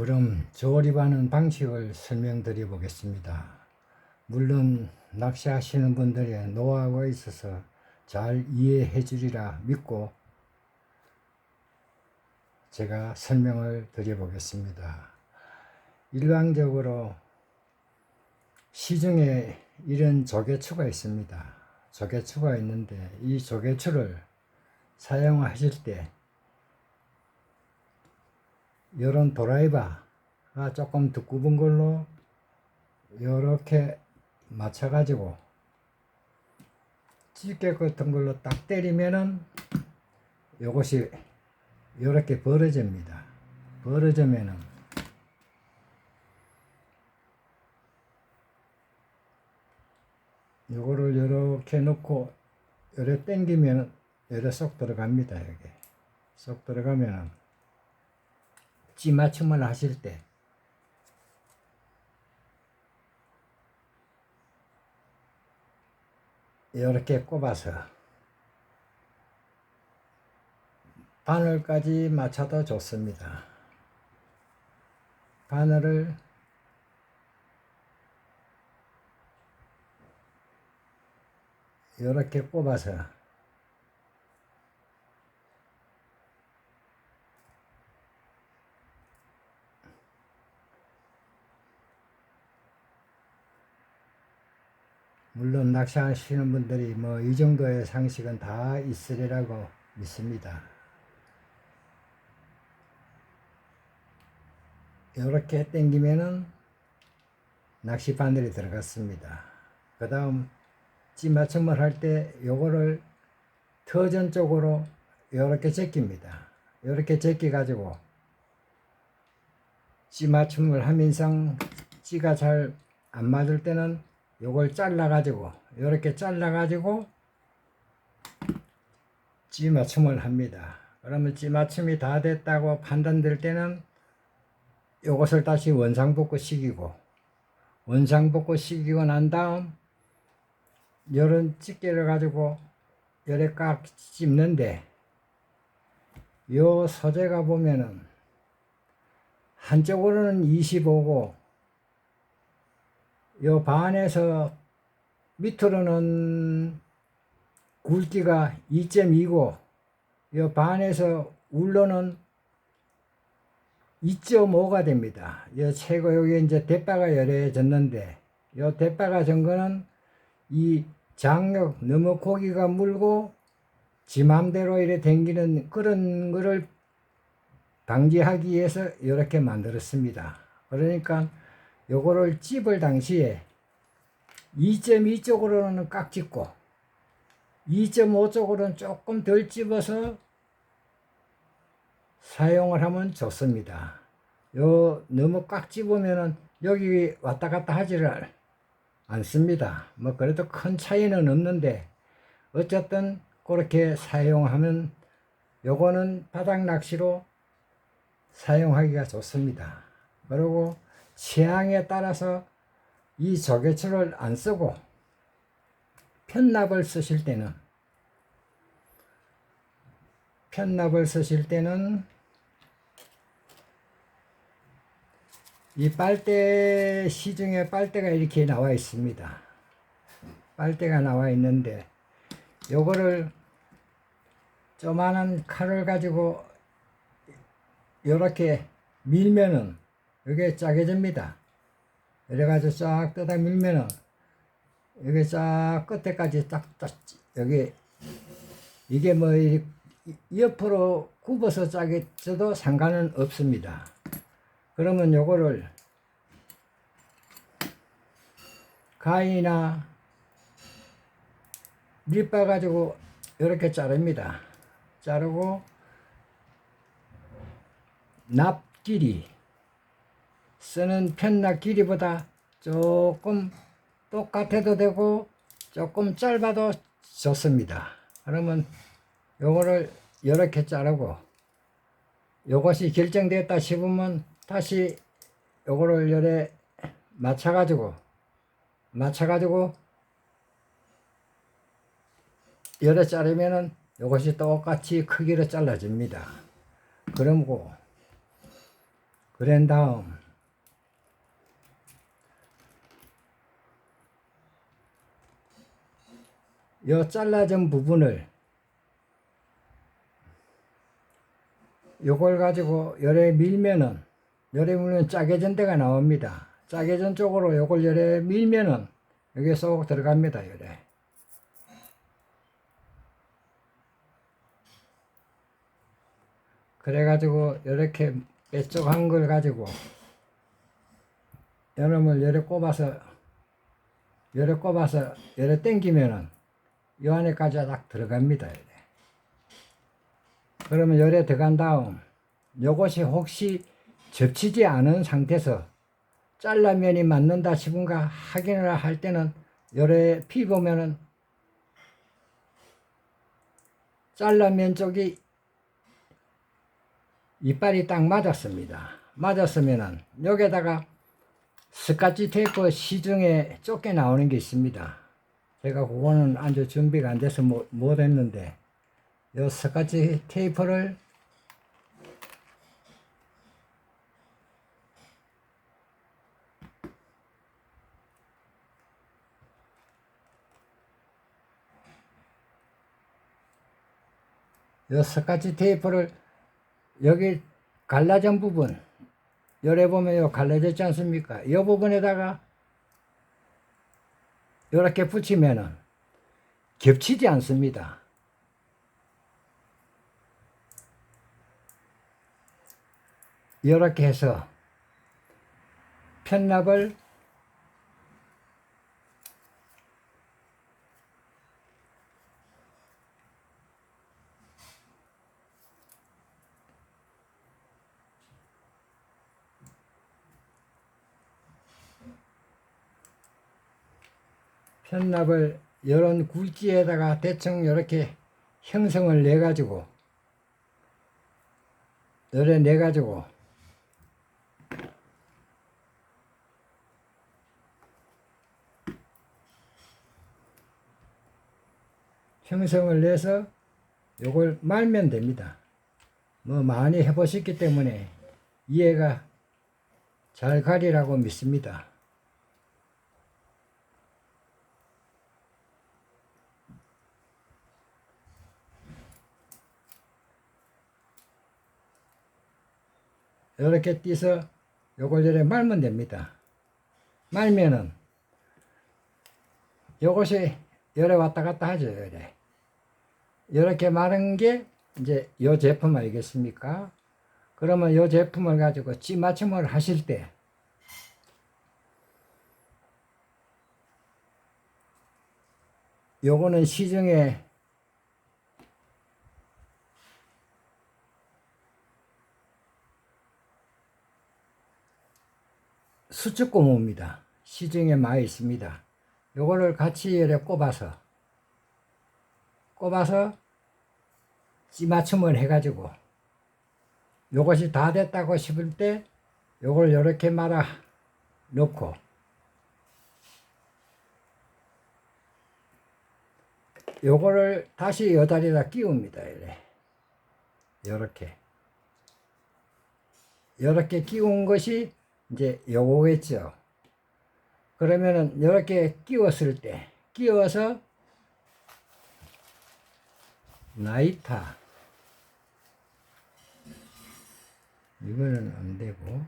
그럼 조립하는 방식을 설명드려 보겠습니다. 물론 낚시하시는 분들의 노하우가 있어서 잘 이해해 주리라 믿고 제가 설명을 드려 보겠습니다. 일반적으로 시중에 이런 조개추가 있습니다. 조개추가 있는데 이 조개추를 사용하실 때 이런 드라이버가 조금 두꺼운 걸로 이렇게 맞춰 가지고 집게 같은 걸로 딱 때리면은 이것이 이렇게 벌어집니다. 벌어지면은 요거를 이렇게 놓고 이렇게 당기면 이렇게 쏙 들어갑니다. 여기 쏙 들어가면은 찌 맞춤을 하실 때 이렇게 꼽아서 바늘까지 맞춰도 좋습니다. 바늘을 이렇게 꼽아서 물론 낚시하시는 분들이 뭐 이 정도의 상식은 다 있으리라고 믿습니다. 이렇게 당기면은 낚시 바늘이 들어갔습니다. 그 다음 찌맞춤을 할 때 요거를 터전 쪽으로 이렇게 제낍니다. 이렇게 제껴 가지고 찌맞춤을 하면서 찌가 잘 안 맞을 때는 요걸 잘라 가지고 이렇게 잘라 가지고 찌맞춤을 합니다. 그러면 찌맞춤이 다 됐다고 판단될 때는 요것을 다시 원상복구 시키고 원상복구 시키고 난 다음 요런 집게를 가지고 요래 깍 찝는데 요 소재가 보면은 한쪽으로는 25고 요 반에서 밑으로는 굵기가 2.2고 요 반에서 울로는 2.5가 됩니다. 요 최고 여기 이제 대바가 열해졌는데 요 대바가 전 거는 이 장력 너무 고기가 물고 지 맘대로 이래 당기는 그런 거를 방지하기 위해서 이렇게 만들었습니다. 그러니까 요거를 찝을 당시에 2.2 쪽으로는 깍 찝고 2.5 쪽으로는 조금 덜 찝어서 사용을 하면 좋습니다. 요 너무 꽉 찝으면은 여기 왔다 갔다 하지를 않습니다. 뭐 그래도 큰 차이는 없는데 어쨌든 그렇게 사용하면 요거는 바닥 낚시로 사용하기가 좋습니다. 그리고 취향에 따라서 이 조개추를 안 쓰고 편납을 쓰실 때는 이 빨대 시중에 빨대가 이렇게 나와 있습니다. 빨대가 나와 있는데 요거를 조만한 칼을 가지고 이렇게 밀면은 이게 짜게집니다. 이래가지고 쫙 뜯어 밀면은 여기 쫙 끝에까지 딱 여기 이게 뭐 옆으로 굽어서 짜게 쪄도 상관은 없습니다. 그러면 요거를 가위나 밀바 가지고 이렇게 자릅니다. 자르고 납 길이 쓰는 편납 길이보다 조금 똑같아도 되고 조금 짧아도 좋습니다. 그러면 요거를 이렇게 자르고 요것이 결정됐다 싶으면 다시 요거를 요래 맞춰가지고 요래 자르면은 요것이 똑같이 크기로 잘라집니다. 그러고 그런 다음 요 잘라진 부분을 요걸 가지고 열에 밀면은 열에 밀면 짜게진 데가 나옵니다. 짜게진 쪽으로 요걸 열에 밀면은 여기에 쏙 들어갑니다. 열에. 그래가지고 이렇게 빼쪽한 걸 가지고 여름을 열에 꼽아서 열에 당기면은 요 안에까지 딱 들어갑니다. 열에. 그러면 열에 들어간 다음 요것이 혹시 접히지 않은 상태에서 잘라면이 맞는다 싶은가 확인을 할 때는 열에 피보면은 잘라면 쪽이 이빨이 딱 맞았습니다. 맞았으면은 여기에다가 스카치 테이프 시중에 좁게 나오는 게 있습니다. 제가 그거는 아주 준비가 안 돼서 못 했는데 요 스카치 테이프를 여기 갈라진 부분 열에 보면 요 갈라졌지 않습니까? 이 부분에다가 이렇게 붙이면은 겹치지 않습니다. 이렇게 해서 편납을 이런 굵기에다가 대충 이렇게 형성을 내 가지고 형성을 내서 요걸 말면 됩니다. 뭐 많이 해보셨기 때문에 이해가 잘 가리라고 믿습니다. 이렇게 띄서 요걸 열에 말면 됩니다. 말면은 요것이 열에 왔다 갔다 하죠. 열에. 이렇게 마른 게 이제 요 제품 아니겠습니까? 그러면 요 제품을 가지고 찌맞춤을 하실 때 요거는 시중에 수축고무입니다. 시중에 많이 있습니다. 요거를 같이 열에 꼽아서 찌맞춤을 해가지고 요것이 다 됐다고 싶을 때 요걸 요렇게 말아 놓고 요거를 다시 요 다리에다 끼웁니다. 요렇게 끼운 것이 이제 요거겠죠. 그러면은 요렇게 끼웠을 때 끼워서 나이타 이거는 안 되고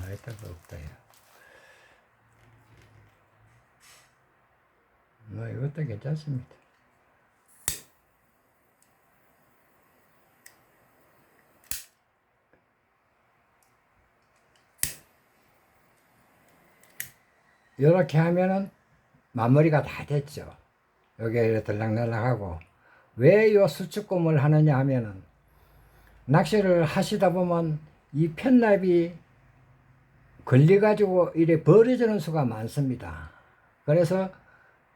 나이타가 없다 야. 이것도 괜찮습니다. 이렇게 하면은 마무리가 다 됐죠. 여기에 들락날락하고 왜 요 수축곰을 하느냐 하면은 낚시를 하시다 보면 이 편납이 걸려가지고 이래 벌어지는 수가 많습니다. 그래서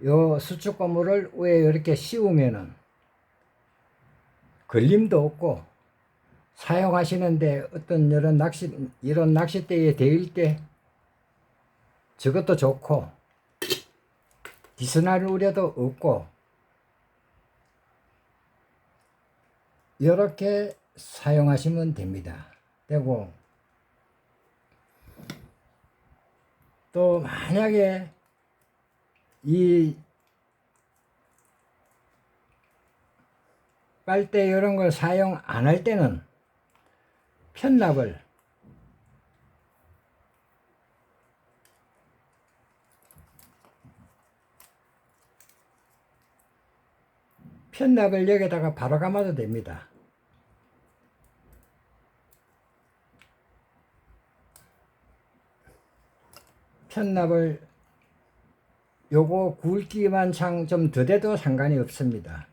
요 수축고무를 위에 이렇게 씌우면은 걸림도 없고 사용하시는데 어떤 이런 낚싯대에 대일 때 저것도 좋고 디스날 우려도 없고 이렇게 사용하시면 됩니다. 되고 또 만약에 이 빨대 이런 걸 사용 안 할 때는 편납을 여기다가 바로 감아도 됩니다. 편납을 요거 굵기만 창 좀 더 돼도 상관이 없습니다.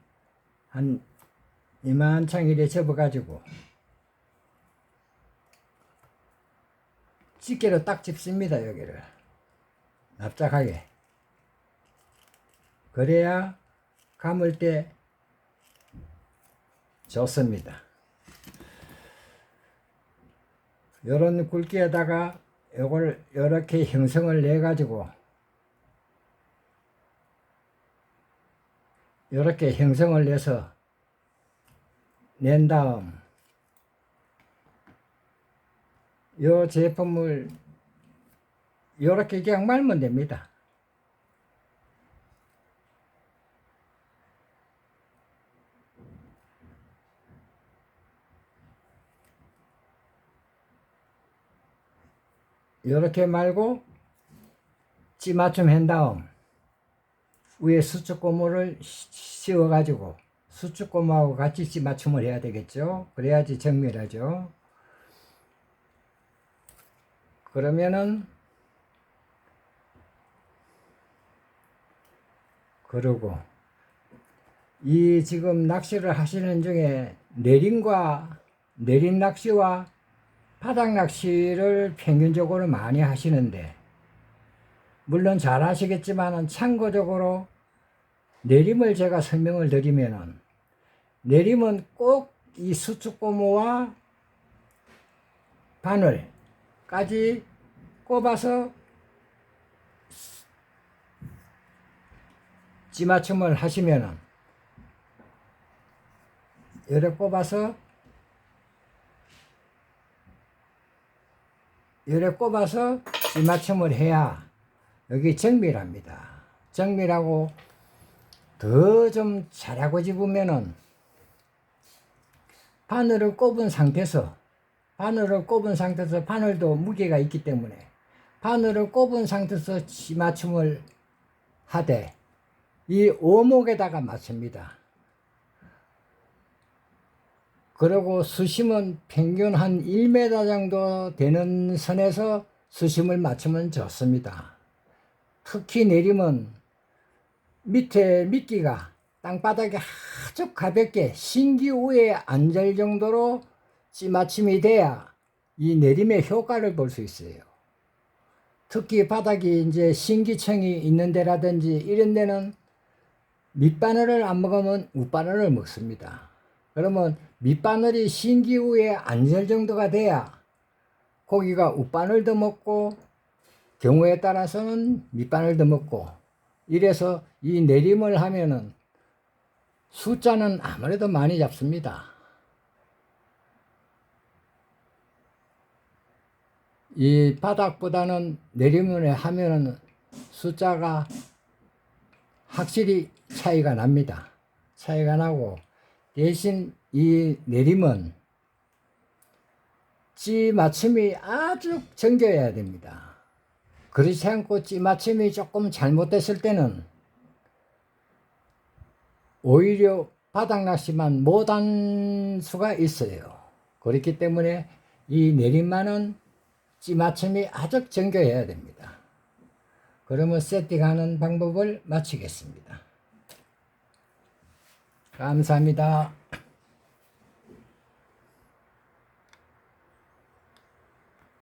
한 이만창 이래 접어 가지고 집게로 딱 집습니다. 여기를 납작하게. 그래야 감을 때 좋습니다. 요런 굵기에다가 요걸 요렇게 형성을 내 가지고 요렇게 형성을 내서 낸 다음 요 제품을 요렇게 그냥 말면 됩니다. 요렇게 말고 찌맞춤 한 다음 위에 수축고무를 씌워 가지고 수축고무하고 같이 찌맞춤을 해야 되겠죠. 그래야지 정밀하죠. 그러면은 그러고 이 지금 낚시를 하시는 중에 내린 낚시와 바닥 낚시를 평균적으로 많이 하시는데 물론 잘 하시겠지만은 참고적으로 내림을 제가 설명을 드리면은 내림은 꼭 이 수축고무와 바늘까지 꼽아서 찌맞춤을 하시면은 이렇게 꼽아서 찌맞춤을 해야 여기 정밀합니다. 정밀하고 더 좀 잘하고 집으면은 바늘을 꼽은 상태에서 바늘도 무게가 있기 때문에 바늘을 꼽은 상태에서 찌맞춤을 하되 이 오목에다가 맞춥니다. 그리고 수심은 평균 한 1m 정도 되는 선에서 수심을 맞추면 좋습니다. 특히 내림은 밑에 미끼가 땅바닥에 아주 가볍게 신기 위에 앉을 정도로 찌맞춤이 돼야 이 내림의 효과를 볼 수 있어요. 특히 바닥이 이제 신기층이 있는 데라든지 이런 데는 밑바늘을 안 먹으면 윗바늘을 먹습니다. 그러면 밑바늘이 신기 위에 앉을 정도가 돼야 고기가 윗바늘도 먹고 경우에 따라서는 밑바늘도 먹고 이래서 이 내림을 하면은 숫자는 아무래도 많이 잡습니다. 이 바닥보다는 내림을 하면은 숫자가 확실히 차이가 납니다. 차이가 나고 대신 이 내림은 찌맞춤이 아주 정교해야 됩니다. 그렇지 않고 찌맞춤이 조금 잘못됐을 때는 오히려 바닥낚시만 못한 수가 있어요. 그렇기 때문에 이 내림만은 찌맞춤이 아주 정교해야 됩니다. 그러면 세팅하는 방법을 마치겠습니다. 감사합니다.